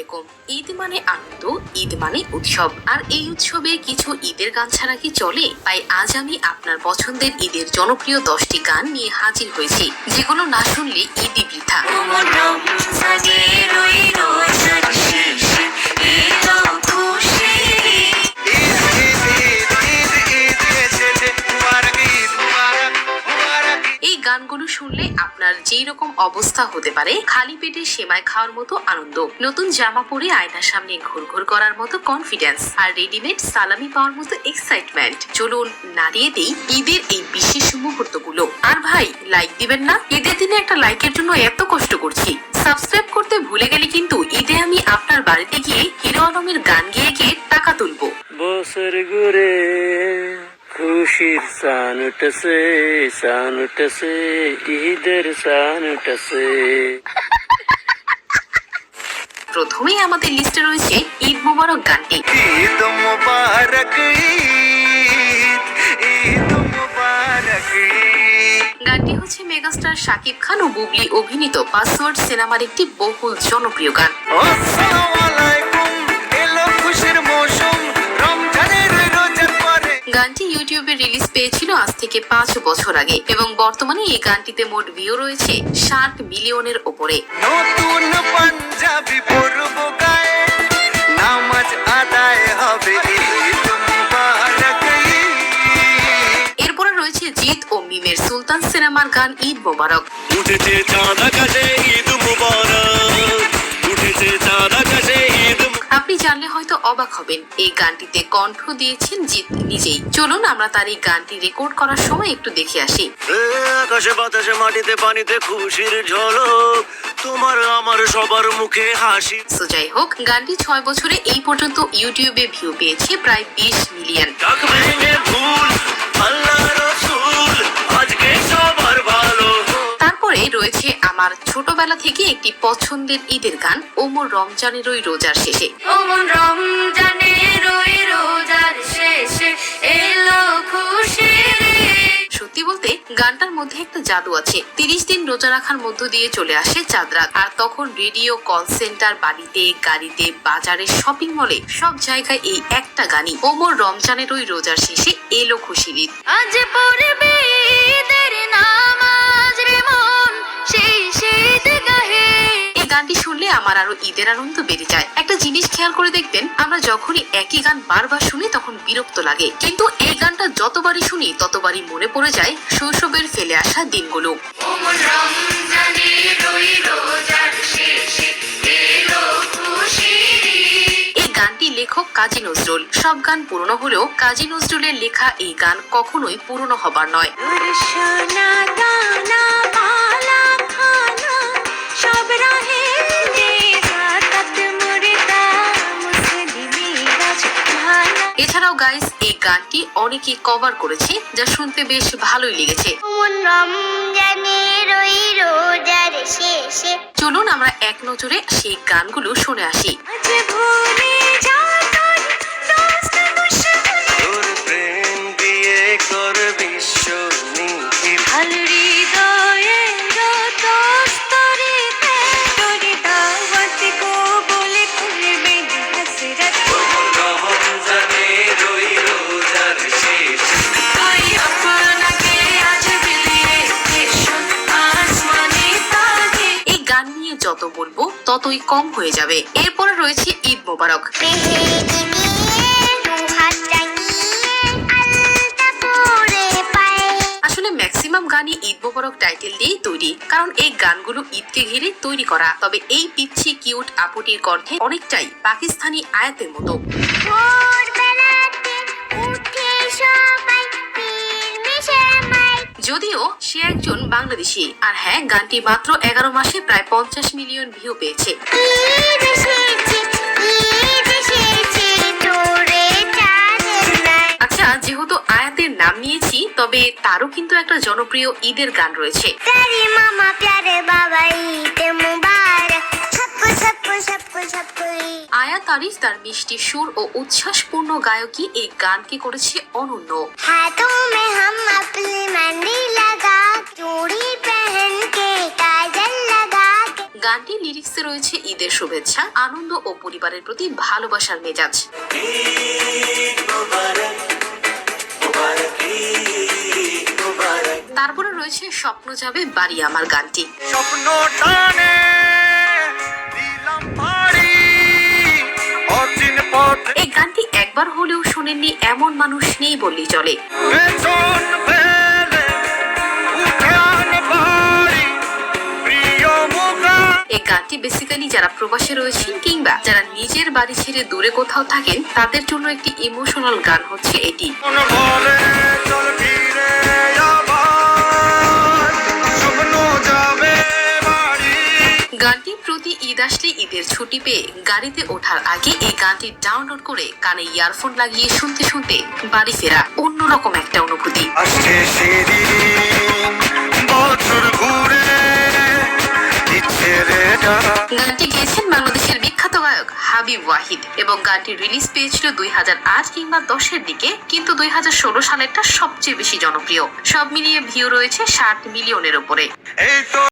আলাইকুম। ঈদ মানে আনন্দ, ঈদ মানে উৎসব। আর এই উৎসবে কিছু ঈদের গান ছাড়া কি চলে? তাই আজ আমি আপনার পছন্দের ঈদের জনপ্রিয় 10টি গান নিয়ে হাজির হয়েছি, যেগুলো না শুনলে ঈদই বৃথা। এই গানগুলো শুনলে আপনার যেই রকম অবস্থা হতে পারে, খালি পেটে সেমাই খাওয়ার মতো আনন্দ, নতুন জামা পরে আয়নার সামনে ঘুরঘুর করার মতো কনফিডেন্স, আর রেডিমেড সালামি পাওয়ার মতো এক্সাইটমেন্ট। চলুন নাড়িয়ে দেই ঈদের এই বিশেষ মুহূর্তগুলো। আর ভাই, লাইক দিবেন না? ঈদের দিনে একটা লাইকের জন্য এত কষ্ট করছি। সাবস্ক্রাইব করতে ভুলে গেলে কিন্তু ঈদে আমি আপনার বাড়িতে গিয়ে হিরো আলমের গান গেয়ে গিয়ে টাকা তুলবো। বছর ঘুরে খুশির সান উঠেছে ঈদের সান উঠেছে। প্রথমেই আমাদের লিস্টে রয়েছে ঈদ মোবারক গানটি। ঈদ মোবারক ঈদ মোবারক। গানটি হচ্ছে মেগাস্টার শাকিব খান ও বুবলি অভিনীত পাসওয়ার্ড সিনেমার একটি বহুল জনপ্রিয় গান। আসসালামু আলাইকুম, এলো খুশির মৌসুম, রমজানের রোজার পরে। গানটি ইউটিউবে রিলিজ পেয়েছিল আজ থেকে 5 বছর আগে এবং বর্তমানে এই গানটিতে মোট ভিউ রয়েছে 60 মিলিয়নের উপরে। নতুন পাঞ্জাবি পরব গায়ে, নামাজ আদায় হবে ঈদ মোবারক। এরপরে রয়েছে জিৎ ও মিমের সুলতান সিনেমার গান ঈদ মোবারক। উঠেছে চাঁদ আকাশে ঈদ মোবারক, উঠেছে চাঁদ আকাশে ঈদ। আপনি জানলে হয়তো অবাক হবেন, এই গানটিতে কণ্ঠ দিয়েছেন জিৎ নিজেই। চলুন আমরা তার এই গানটি রেকর্ড করার সময় একটু দেখে আসি। আকাশে বাতাসে মাটিতে পানিতে খুশির ঝলক, তোমার আমার সবার মুখে হাসি। তো যাই হোক, গানটি 6 বছরে এই পর্যন্ত ইউটিউবে ভিউ পেয়েছে প্রায় 20 মিলিয়ন। ডাক ভেঙে ভুল আল্লাহ রাসূল, আজকে সবার ভালো। তারপরে রয়েছে আমার ছোটবেলা থেকে একটি পছন্দের ঈদের গান, ওমর রমজানের ওই রোজার শেষে। ওমর রমজানের ওই রোজার শেষে এলো খুশির। সত্যি বলতে গানটার মধ্যে একটা জাদু আছে। 30 দিন রোজা রাখার মধ্য দিয়ে চলে আসে চাঁদ রাত, আর তখন রেডিও, কল সেন্টার, বাড়িতে, গাড়িতে, বাজারে, শপিং মলে, সব জায়গায় এই একটা গানই, ওমর রমজানের ওই রোজার শেষে এলো খুশির ঈদ। আজ পড়বে ঈদের নামাজ রে মন, সেই শীত গাহে। এই গানটি শুনলে আমার আরো ঈদের আনন্দ বেড়ে যায়। একটা জিনিস খেয়াল করে দেখবেন, আমরা যখনই একই গান বারবার শুনি তখন বিরক্ত লাগে, কিন্তু এই গানটা যতবারই শুনি ততবারই মনে পড়ে যায় শৈশবের ফেলে আসা দিনগুলো। ওমর রমজানের ওই রোজার শেষে এলো খুশির ঈদ। এই গানটি লেখক কাজী নজরুল। সব গান পুরনো হলেও কাজী নজরুলের লেখা এই গান কখনোই পুরনো হবার নয়। এছাড়াও গাইস, এই গানটি অনেকে কভার করেছে, যা শুনতে বেশ ভালোই লেগেছে। চলুন আমরা এক নজরে সেই গানগুলো শুনে আসি। তোর প্রেম দিয়ে কর বিশ্ব যত বলবো ততই কম হয়ে যাবে। এরপরে রয়েছে ঈদ মোবারক। আসলে ম্যাক্সিমাম গানই ঈদ মোবারক টাইটেল দিয়েই তৈরি, কারণ এই গানগুলো ঈদকে ঘিরে তৈরি করা। তবে এই পিচ্ছি কিউট আপুটির কণ্ঠে অনেকটাই পাকিস্তানি আয়াতের মতো। যদিও সে একজন বাংলাদেশী। আর হ্যাঁ, গানটি মাত্র 11 মাসে প্রায় 50 মিলিয়ন ভিউ পেয়েছে। আচ্ছা, যেহেতু আয়াতের নাম নিয়েছি, তবে তারও কিন্তু একটা জনপ্রিয় ঈদের গান রয়েছে। আয়াত আরিফ তার মিষ্টি সুর ও উচ্ছ্বাসপূর্ণ গায়কী এই গানকে করেছে অনন্য। গানটির লিরিক্সে রয়েছে ঈদের শুভেচ্ছা, আনন্দ ও পরিবারের প্রতি ভালোবাসার মেজাজ। তারপরে রয়েছে স্বপ্ন যাবে বাড়ি আমার গানটি। স্বপ্ন টানে দিলাম পাড়ি অচিন পথে এই গানটি একবার হলেও শোনেননি এমন মানুষ নেই বললেই চলে। পেছন ফেলে উঠান বাড়ি প্রিয় মুখা। এই গানটি বেসিক্যালি যারা প্রবাসে রয়েছেন কিংবা যারা নিজের বাড়ি ছেড়ে দূরে কোথাও থাকেন তাদের জন্য একটি ইমোশনাল গান হচ্ছে এটি। মন বলে চল ফিরে আবার স্বপ্ন যাবে বাড়ি। গানটি প্রতি ঈদ আসলে ঈদের ছুটি পেয়ে গাড়িতে ওঠার আগে এই গানটি ডাউনলোড করে কানে ইয়ারফোন লাগিয়ে শুনতে শুনতে বাড়ি ফেরা অন্যরকম একটা অনুভূতি। আসছে সেদিন বছর ঘুরে দিচ্ছে রে ডাক। গানটি গেয়েছেন বাংলাদেশের বিখ্যাত গায়ক হাবিব ওয়াহিদ এবং গানটি রিলিজ পেয়েছিল 2008 কিংবা 10-এর দিকে, কিন্তু 2016 সালেরটা সবচেয়ে বেশি জনপ্রিয়। সব মিলিয়ে ভিউ রয়েছে 60 মিলিয়নের উপরে। এই তো